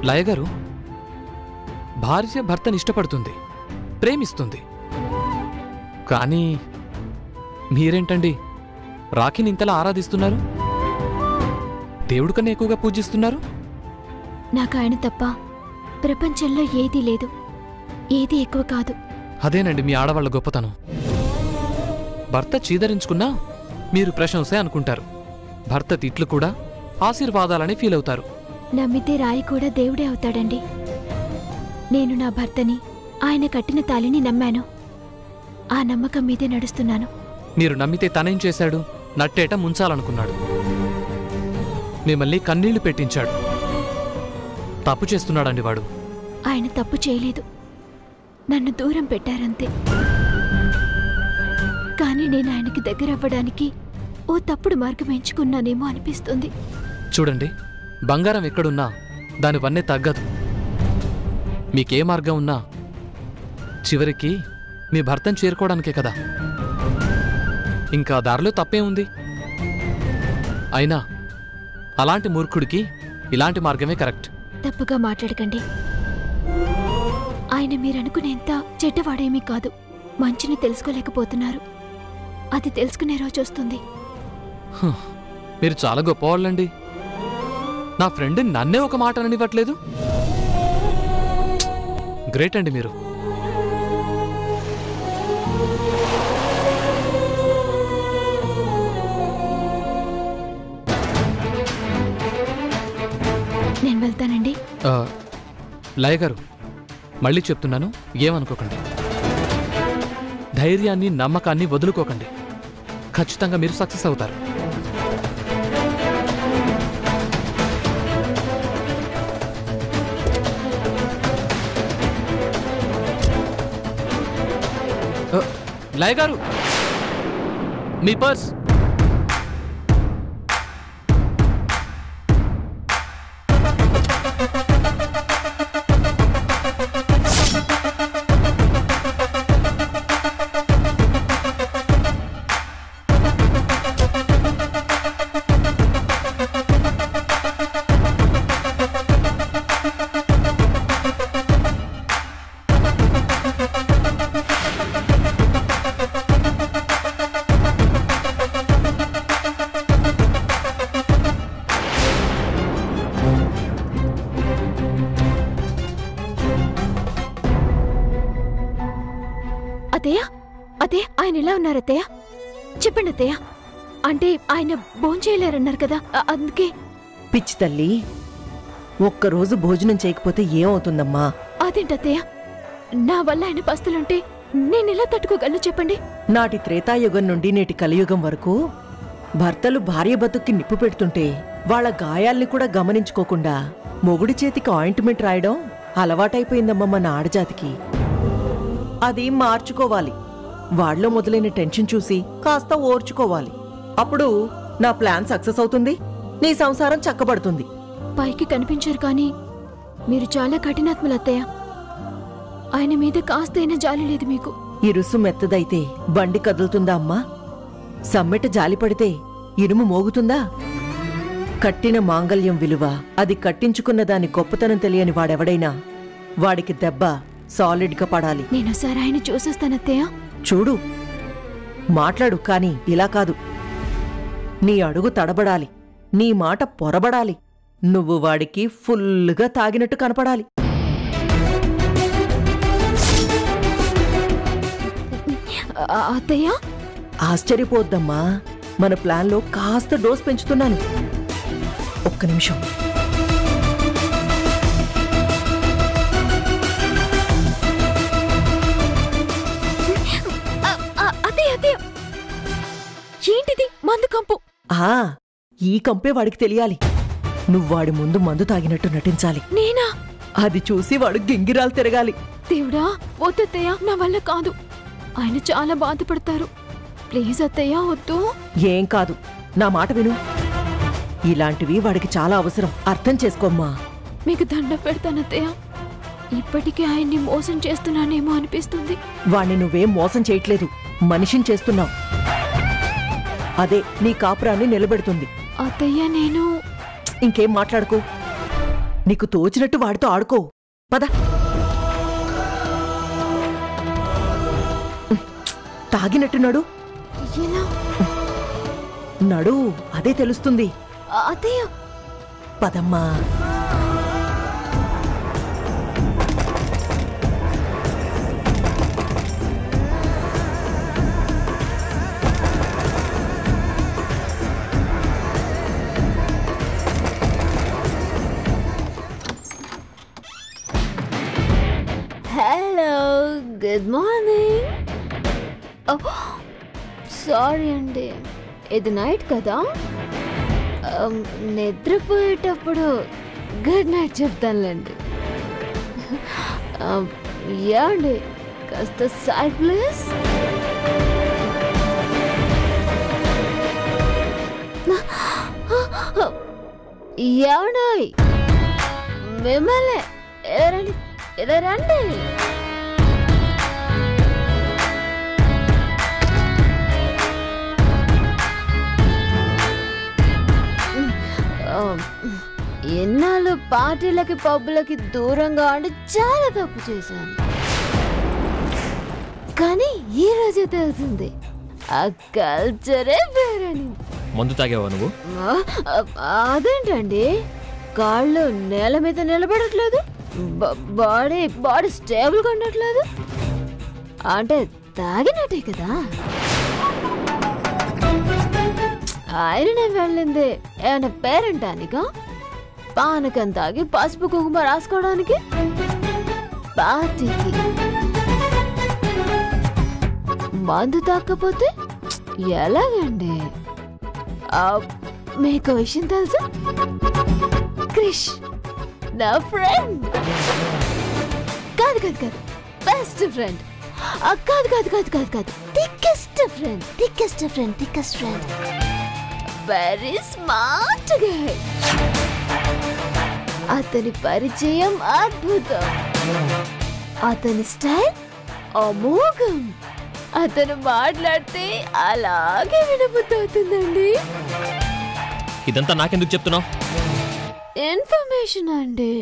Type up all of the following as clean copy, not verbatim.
లయగారు, భార్య భర్తని ఇష్టపడుతుంది, ప్రేమిస్తుంది. కానీ మీరేంటండి రాఖీని ఇంతలా ఆరాధిస్తున్నారు? దేవుడి కన్నా ఎక్కువగా పూజిస్తున్నారు. నాకు ఆయన తప్ప ప్రపంచంలో ఏదీ లేదు, ఏదీ ఎక్కువ కాదు. అదేనండి మీ ఆడవాళ్ల గొప్పతనం. భర్త చీదరించుకున్నా మీరు ప్రశంసే అనుకుంటారు, భర్త తిట్లు కూడా ఆశీర్వాదాలని ఫీల్ అవుతారు. నమ్మితే రాయి కూడా దేవుడే అవుతాడండి. నేను నా భర్తని, ఆయన కట్టిన తాళిని నమ్మాను. ఆ నమ్మకం మీదే నడుస్తున్నాను. మీరు నమ్మితే తనేం చేశాడు? నట్టేట ముంచాలనుకున్నాడు, మిమ్మల్ని కన్నీళ్లు పెట్టించాడు. తప్పు చేస్తున్నాడండి వాడు. ఆయన తప్పు చేయలేదు, నన్ను దూరం పెట్టారంతే. కానీ నేను ఆయనకి దగ్గరవ్వడానికి ఓ తప్పుడు మార్గం ఎంచుకున్నానేమో అనిపిస్తుంది. చూడండి, బంగారం ఎక్కడున్నా దాని వన్నే తగ్గదు. మీకే మార్గం ఉన్నా చివరికి మీ భర్తను చేరుకోవడానికే కదా. ఇంకా దారిలో తప్పే ఉంది. అయినా అలాంటి మూర్ఖుడికి ఇలాంటి మార్గమే కరెక్ట్. తప్పుగా మాట్లాడకండి. ఆయన మీరనుకునేంత చెడ్డవాడేమీ కాదు. మంచిని తెలుసుకోలేకపోతున్నారు. అది తెలుసుకునే రోజు వస్తుంది. మీరు చాలా గొప్పవాళ్ళండి. నా ఫ్రెండ్ నన్నే ఒక మాట అననివ్వట్లేదు. గ్రేట్ అండి మీరు. నేను వెళ్తానండి. లయగారు, మళ్ళీ చెప్తున్నాను, ఏమనుకోకండి. ధైర్యాన్ని నమ్మకాన్ని వదులుకోకండి. ఖచ్చితంగా మీరు సక్సెస్ అవుతారు. లయగారు, మీ పర్స్. అదే ఆయన ఎలా ఉన్నారు అత్తయ్య? చెప్పండి అత్తయ్య. అంటే ఆయన భోంచేయలేరన్నారు కదా, అందుకే. పిచ్చి తల్లి, ఒక్కరోజు భోజనం చేయకపోతే ఏమవుతుందమ్మా? అదేంటత్తయ్య, నా వల్ల ఆయన పస్తులుంటే నేనెలా తట్టుకోగలను చెప్పండి? నాటి త్రేతాయుగం నుండి నేటి కలియుగం వరకు భర్తలు భార్య బతుక్కి నిప్పు పెడుతుంటే వాళ్ల గాయాల్ని కూడా గమనించుకోకుండా మొగుడి చేతికి ఆయింట్మెంట్ రాయడం అలవాటైపోయిందమ్మా మన ఆడజాతికి. అది మార్చుకోవాలి. వాళ్లో మొదలైన టెన్షన్ చూసి కాస్త ఓర్చుకోవాలి. అప్పుడు నా ప్లాన్ సక్సెస్ అవుతుంది, నీ సంసారం చక్కబడుతుంది. పైకి కనిపించారు కానీ మీరు చాలా కఠినాత్ములత్తయ్య. ఆయన మీద కాస్తైనా జాలి లేదు మీకు. ఇరుసు మెత్తదైతే బండి కదులుతుందా అమ్మా? సమ్మెట జాలి పడితే ఇనుము మోగుతుందా? కట్టిన మాంగల్యం విలువ, అది కట్టించుకున్న దాని గొప్పతనం తెలియని వాడెవడైనా వాడికి దెబ్బ సాలిడ్గా పడాలి. నేనోసారి ఆయన చూసేస్తానత్తయ్య. చూడు, మాట్లాడు, కాని ఇలా కాదు. నీ అడుగు తడబడాలి, నీ మాట పొరబడాలి, నువ్వు వాడికి ఫుల్లుగా తాగినట్టు కనపడాలి. అత్తయ్య, ఆశ్చర్యపోద్దమ్మా, మన ప్లాన్లో కాస్త డోస్ పెంచుతున్నాను. ఒక్క నిమిషం. ఏంటిది? మందు కంపు. ఈ కంపే వాడికి తెలియాలి. నువ్వాడి ముందు మందు తాగినట్టు నటించాలి. నేనా? అది చూసి వాడు గింగిరాలు తిరగాలి. దేవుడా, వద్దత్తయ్య, నా వల్ల కాదు. ఆయన చాలా బాధపడతారు. ప్లీజ్ అత్తయ్య, వద్దు. ఏం కాదు, నా మాట విను. ఇలాంటివి వాడికి చాలా అవసరం, అర్థం చేసుకోమ్మా. మీకు దండం పెడతానత్తయ్య. ఇప్పటికే ఆయన్ని మోసం చేస్తున్నానేమో అనిపిస్తుంది. వాణ్ణి నువ్వేం మోసం చేయట్లేదు, మనిషిని చేస్తున్నావు. అదే నీ కాపురాన్ని నిలబెడుతుంది. అత్తయ్య, నేను... ఇంకేం మాట్లాడుకో. నీకు తోచినట్టు వాడితో ఆడుకో. పద. తాగినట్టున్నాడు. ఎలా? నడు, అదే తెలుస్తుంది. అత్తయ్య. పదమ్మా. Hello, good morning. సారీ అండి, ఇది నైట్ కదా. నిద్రపోయేటప్పుడు గుడ్ నైట్ చెప్తానులేండి. ఏమండి, కాస్త సైడ్ ప్లీజ్. ఏమండి, మిమ్మల్ని ఇలా రండి. ఎన్నాళ్ళు పార్టీలకి పబ్బులకి దూరంగా ఉండి చాలా తప్పు చేశాను. కానీ ఈ రోజే తెలిసింది ఆ కల్చరే వేరని. మందు తాగేవా నువ్వు? అదేంటండి, కాళ్ళు నేల మీద నిలబడట్లేదు, బాడీ స్టేబుల్గా ఉండట్లేదు. అంటే తాగినట్టే కదా. ఆయననే వెళ్ళింది ఏమైనా పేరంటానిక, పానకం తాగి పసుపు కుంకుమ రాసుకోవడానికి, పార్టీకి. మందు తాకపోతే ఎలాగండి? మీకు విషయం తెలుసా? క్రిష్ నా ఫ్రెండ్. కాదు కాదు కాదు, బెస్ట్ ఫ్రెండ్. కాదు కాదు కాదు కాదు కాదు, thickest friend, thickest friend, thickest friend. Very smart guy. అతని పరిచయం అద్భుతం, అతని స్టైల్ అమోఘం. అతను మాట్లాడితే అలాగే వినబుద్ధవుతుందండి. ఇదంతా నాకెందుకు చెప్తున్నావు? ఇన్ఫర్మేషన్ అండి.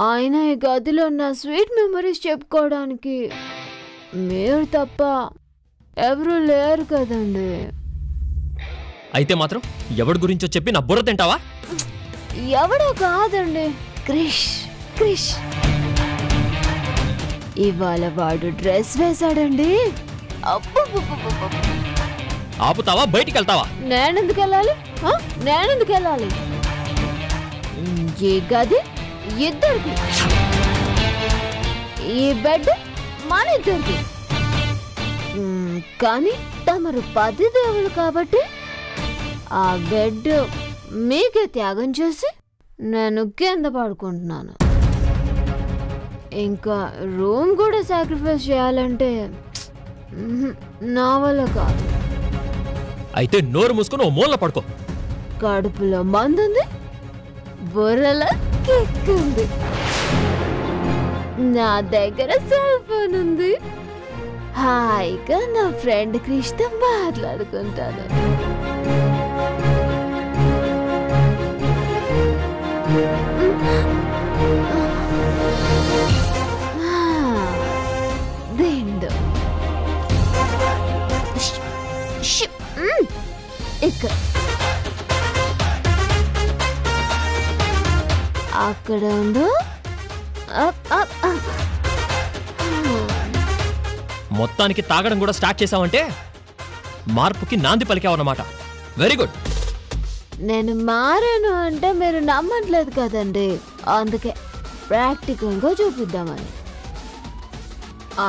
ఆయన ఈ గదిలో నా స్వీట్ మెమరీస్ చెప్పుకోవడానికి మీరు తప్ప ఎవరూ లేరు కదండి. అయితే మాత్రం ఎవడి గురించో చెప్పి నా బుర్ర తింటావా? ఎవడో కాదండి, క్రిష్. క్రిష్ ఇవాళ వాడు డ్రెస్ వేశాడండి. ఆపుతావా? బయటికి వెళ్తావా? నేనెందుకు వెళ్ళాలి? నేనెందుకు వెళ్ళాలి? ఈ గది ఇద్దరికి, ఈ బెడ్ మన ఇద్దరికి. కానీ తమరు 10 దేవుళ్ళు కాబట్టి ఆ బెడ్ మీకే త్యాగం చేసి నేను కింద పడుకుంటున్నాను. ఇంకా రూమ్ కూడా సాక్రిఫైస్ చేయాలంటే నా వల్ల కాదు. అయితే నోరు మూసుకొని ఓ మూల పడుకో. కడుపులో మందుంది, బుర్రలో కిక్ ఉంది, నా దగ్గర సెల్ ఫోన్ ఉంది. హాయిగా నా ఫ్రెండ్ క్రిష్తో మాట్లాడుకుంటాను. దిండు ఇక్కడ అక్కడ ఉండు. మొత్తానికి తాగడం కూడా స్టార్ట్ చేసావంటే మార్పుకి నాంది పలికావన్నమాట. Very good. నేను మారాను అంటే మీరు నమ్మట్లేదు కదండి, అందుకే ప్రాక్టికల్గా చూపిద్దామని.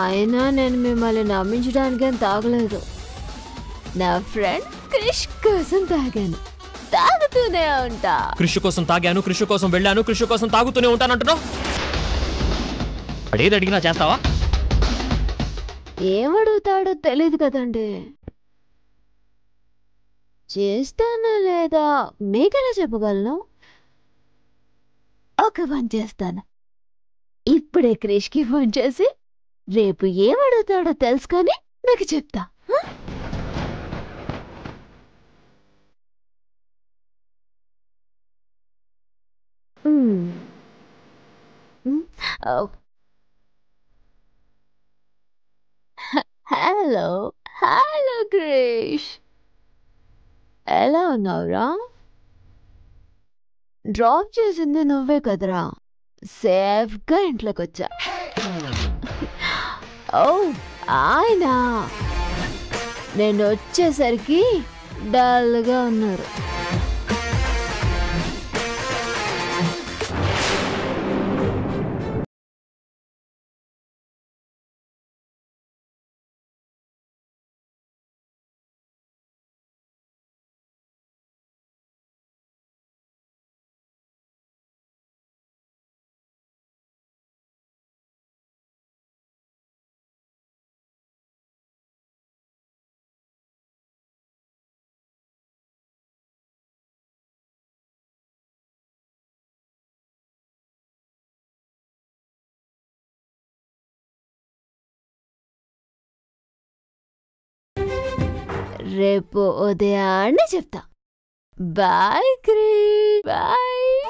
అయినా నేను మిమ్మల్ని నమ్మించడానికేం తాగలేదు, నా ఫ్రెండ్ క్రిష్ కోసం తాగాను, తాగుతూనే ఉంటా. కృషి కోసం తాగాను, కృషి కోసం వెళ్ళాను, కృషి కోసం తాగుతూనే ఉంటానంటున్నావు. అడేది అడిగినా చేస్తావా? ఏమడుగుతాడో తెలీదు కదండి. చేస్తానా లేదా మీకెలా చెప్పగలను? ఒక పని చేస్తాను, ఇప్పుడే క్రిష్కి ఫోన్ చేసి రేపు ఏమడుగుతాడో తెలుసుకొని మీకు చెప్తా. హలో హలో క్రిష్, ఎలా ఉన్నావురా? డ్రాప్ చేసింది నువ్వే కదరా, సేఫ్గా ఇంట్లోకి వచ్చా. ఓ ఆయన నేను వచ్చేసరికి డల్గా ఉన్నారు. రేపు ఉదయాన్నే చెప్తా. Bye Krish, bye.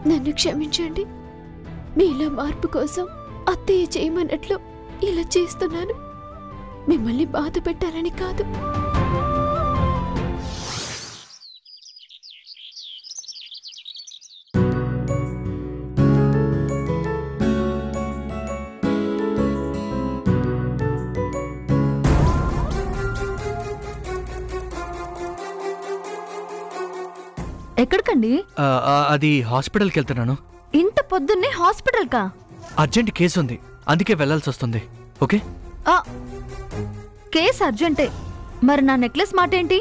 నన్ను క్షమించండి. మీలో మార్పు కోసం అత్తయ్య చేయమన్నట్లు ఇలా చేస్తున్నాను. మిమ్మల్ని బాధ పెట్టాలని కాదు. ఎక్కడికండి? అది హాస్పిటల్కి వెళ్తున్నాను. ఇంత పొద్దున్నే హాస్పిటల్ కా? అర్జెంట్ కేసు ఉంది, అందుకే వెళ్ళాల్సి వస్తుంది. ఓకే, కేసు అర్జెంటే. మరి నా నెక్లెస్ మాట ఏంటి?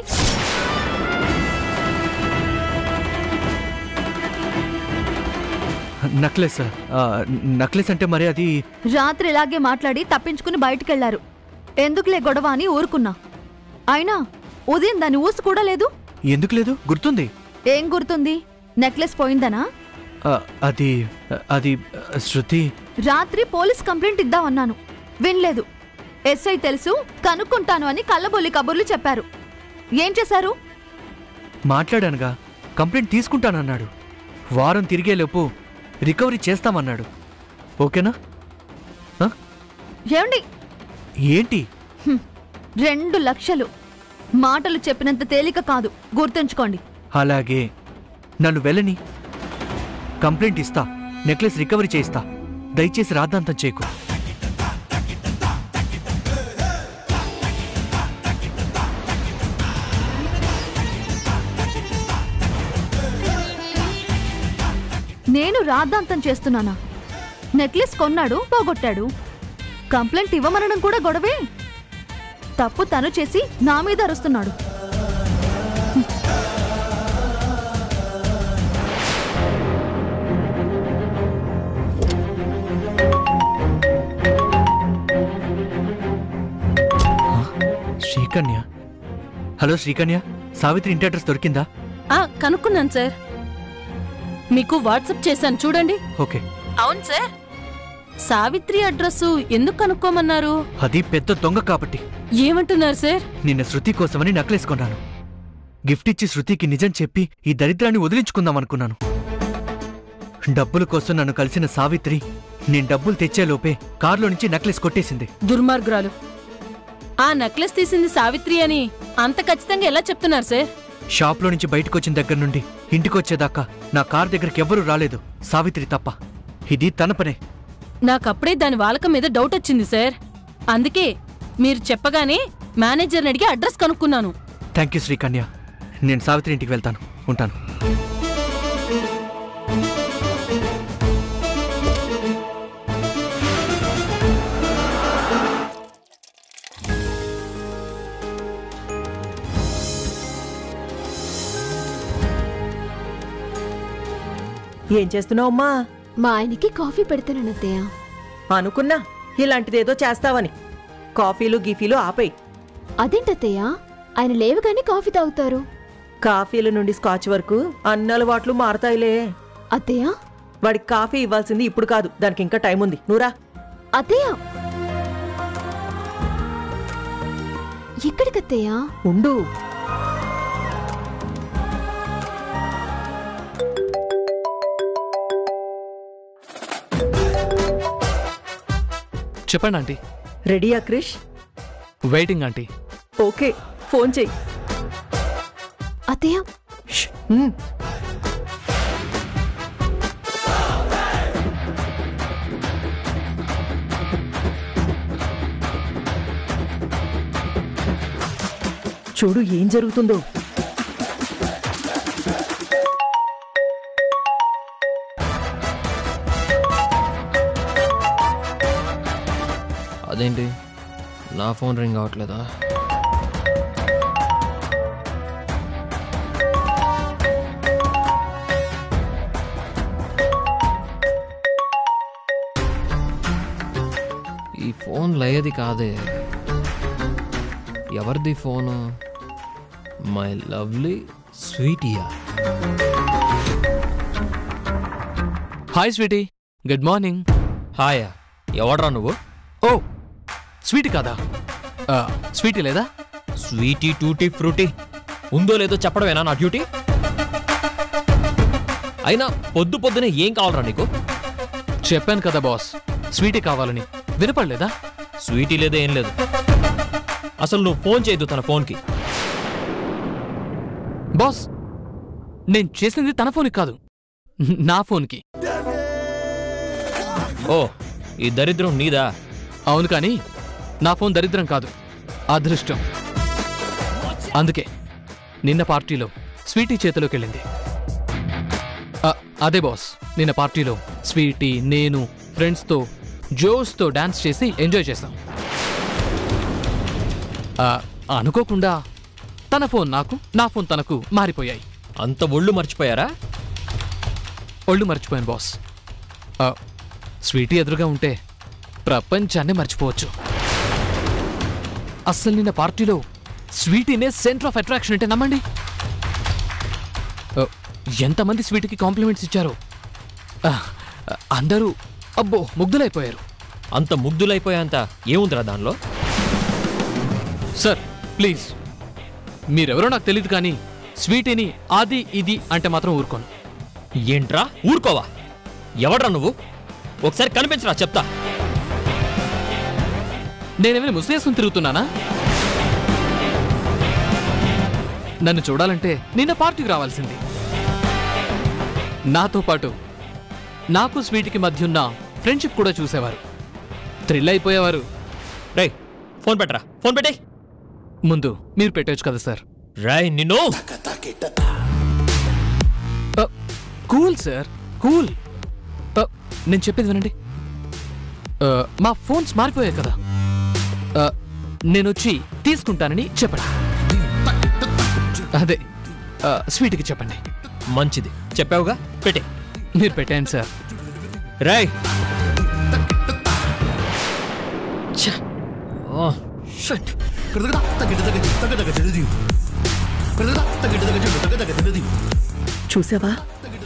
నక్లెస్ అంటే మరి అది రాత్రి ఇలాగే మాట్లాడి తప్పించుకుని బయటికెళ్లారు. ఎందుకులే గొడవ అని ఊరుకున్నా. అయినా ఉదయం దాని ఊసు కూడా లేదు. ఎందుకు లేదు? గుర్తుంది. ఏం గుర్తుంది? నెక్లెస్ పోయిందనా? అది అది శృతి రాత్రి పోలీస్ కంప్లైంట్ ఇద్దామన్నాను, వినలేదు. ఎస్ఐ తెలుసు కనుక్కుంటాను అని కళ్ళబొల్లి కబుర్లు చెప్పారు. ఏం చేశారు? మాట్లాడానుగా, కంప్లైంట్ తీసుకుంటానన్నాడు. వారం తిరిగేలోపు రికవరీ చేస్తామన్నాడు. ఓకేనా? ఏమండి? ఏంటి? 2 లక్షలు మాటలు చెప్పినంత తేలిక కాదు, గుర్తుంచుకోండి. అలాగే, నన్ను వెళ్ళని, కంప్లైంట్ ఇస్తా, నెక్లెస్ రికవరీ చేయిస్తా. దయచేసి రాద్ధాంతం చేయకు. నేను రాద్ధాంతం చేస్తున్నానా? నెక్లెస్ కొన్నాడు, పోగొట్టాడు. కంప్లైంట్ ఇవ్వమనడం కూడా గొడవే. తప్పు తను చేసి నా మీద అరుస్తున్నాడు. శ్రీకన్య. హలో శ్రీకన్య, సావిత్రి ఇంటి అడ్రస్ దొరికిందా? కనుక్కున్నాను సార్, మీకు వాట్సాప్ చేశాను చూడండి. ఓకే. అవును సార్, సావిత్రి అడ్రస్ ఎందుకు కనుక్కోమన్నారు? అది పెద్ద దొంగ కాబట్టి. ఏమంటున్నారు సార్? నిన్న శృతి కోసమని నక్లెస్ కొన్నాను. గిఫ్ట్ ఇచ్చి శృతికి నిజం చెప్పి ఈ దరిద్రాన్ని వదిలించుకుందాం అనుకున్నాను. డబ్బుల కోసం నన్ను కలిసిన సావిత్రి నేను డబ్బులు తెచ్చేలోపే కారులో నుంచి నక్లెస్ కొట్టేసింది. దుర్మార్గురాలు. ఆ నెక్లెస్ తీసింది సావిత్రి అని అంత ఖచ్చితంగా ఎలా చెప్తున్నారు సార్? షాప్లో నుంచి బయటకొచ్చిన దగ్గర నుండి ఇంటికొచ్చేదాకా నా కార్ దగ్గరికి ఎవ్వరూ రాలేదు, సావిత్రి తప్ప. ఇది తన పనే. నాకప్పుడే దాని వాలకం మీద డౌట్ వచ్చింది సార్. అందుకే మీరు చెప్పగానే మేనేజర్ని అడిగి అడ్రస్ కనుక్కున్నాను. Thank you Srikanya. నేను సావిత్రి ఇంటికి వెళ్తాను. ఉంటాను. ఏం చేస్తున్నావమ్మా? మా ఆయనకి కాఫీ పెడతాను అత్తయ్య. అనుకున్నా ఇలాంటిదేదో చేస్తావని. కాఫీలు గిఫీలు ఆపేయి. అదేంటత్తయ్య, ఆయన లేవగానే కాఫీ తాగుతారు. కాఫీల నుండి స్కాచ్ వరకు అన్ని అలవాట్లు మారతాయిలే. అత్తయ్య, వాడికి కాఫీ ఇవ్వాల్సింది ఇప్పుడు కాదు, దానికి ఇంకా టైం ఉంది. నువ్వురా. అత్తయ్య. ఎక్కడికత్తయ్యా? ఉండు. చెప్పండి ఆంటీ. రెడీయా Krish? Waiting aunty. Okay, phone చెయ్యి. అత్తయ్య చూడు ఏం జరుగుతుందో. అదేంటి నా ఫోన్ రింగ్ అవ్వట్లేదా? ఈ ఫోన్ లయది కాదే. ఎవరిది ఫోను? మై లవ్లీ స్వీటియా. Hi sweetie, good morning. హాయా, ఎవడ్రా నువ్వు? ఓ స్వీటీ కాదా? స్వీటీ లేదా? స్వీటీ టూటీ ఫ్రూటీ ఉందో లేదో చెప్పడమేనా నా డ్యూటీ? అయినా పొద్దు పొద్దునే ఏం కావాలరా నీకు? చెప్పాను కదా బాస్, స్వీటీ కావాలని. వినపడలేదా? స్వీటీ లేదా ఏం లేదు. అసలు నువ్వు ఫోన్ చేయదు తన ఫోన్కి. బాస్, నేను చేసింది తన ఫోన్కి కాదు, నా ఫోన్కి. ఓ, ఈ దరిద్రం నీదా? అవును, కానీ నా ఫోన్ దరిద్రం కాదు, అదృష్టం. అందుకే నిన్న పార్టీలో స్వీటీ చేతిలోకి వెళ్ళింది. అదే బాస్, నిన్న పార్టీలో స్వీటీ, నేను ఫ్రెండ్స్తో జోస్తో డాన్స్ చేసి ఎంజాయ్ చేశాం. అనుకోకుండా తన ఫోన్ నాకు, నా ఫోన్ తనకు మారిపోయాయి. అంత ఒళ్ళు మర్చిపోయారా? ఒళ్ళు మర్చిపోయాను బాస్. స్వీటీ ఎదురుగా ఉంటే ప్రపంచాన్ని మర్చిపోవచ్చు. అస్సలు నిన్న పార్టీలో స్వీటీనే సెంటర్ ఆఫ్ అట్రాక్షన్ అంటే నమ్మండి. ఎంతమంది స్వీటీకి కాంప్లిమెంట్స్ ఇచ్చారో. అందరూ అబ్బో ముగ్ధులైపోయారు. అంత ముగ్ధులైపోయేంత ఏముందిరా దానిలో? సార్ ప్లీజ్, మీరెవరో నాకు తెలియదు, కానీ స్వీటీని అది ఇది అంటే మాత్రం ఊరుకోను. ఏంట్రా ఊరుకోవా? ఎవడ్రా నువ్వు? ఒకసారి కనిపించరా చెప్తా. నేనేమైనా ముస్లిం తిరుగుతున్నానా? నన్ను చూడాలంటే నిన్న పార్టీకి రావాల్సింది. నాతో పాటు నాకు స్వీటీకి మధ్య ఉన్న ఫ్రెండ్షిప్ కూడా చూసేవారు, థ్రిల్ అయిపోయేవారు. రేయ్, ఫోన్ పెట్టరా, ఫోన్ పెట్టే. ముందు మీరు పెట్టవచ్చు కదా సార్. రాయ్ నిన్ను. Cool sir, cool. నేను చెప్పేది వినండి. మా ఫోన్స్ మారిపోయాయి కదా, నేను వచ్చి తీసుకుంటానని చెప్పండి. అదే స్వీట్కి చెప్పండి. మంచిది, చెప్పావుగా, పెట్టే. మీరు పెట్టండి సార్. రాయ్. చూసావా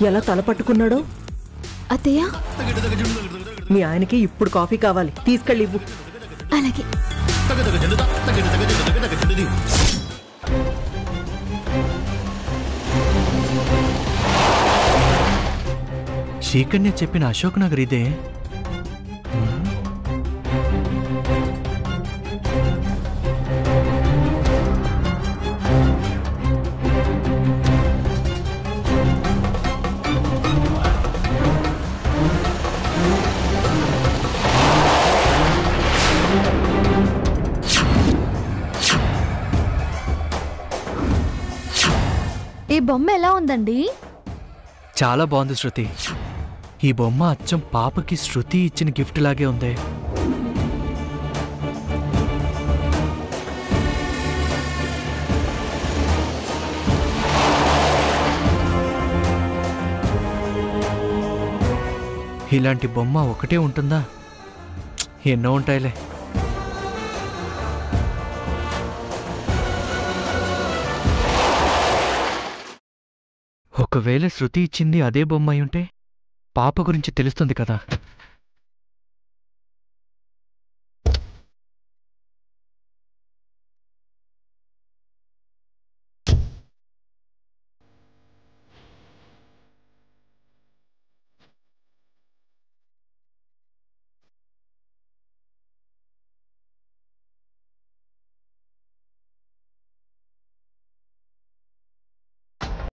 ఎలా తల పట్టుకున్నాడో? అత్తయ్య మీ ఆయనకి ఇప్పుడు కాఫీ కావాలి, తీసుకెళ్ళి ఇవ్వు. అలాగే. శీకర్నే చెప్పిన అశోక్ నగర్ ఇదే. ఈ బొమ్మ ఎలా ఉందండి? చాలా బాగుంది శృతి. ఈ బొమ్మ అచ్చం పాపకి శృతి ఇచ్చిన గిఫ్ట్ లాగే ఉంది. ఇలాంటి బొమ్మ ఒకటే ఉంటుందా? ఎన్నో ఉంటాయిలే. ఒకవేళ శృతి ఇచ్చింది అదే బొమ్మ అయి ఉంటే పాప గురించి తెలుస్తుంది కదా.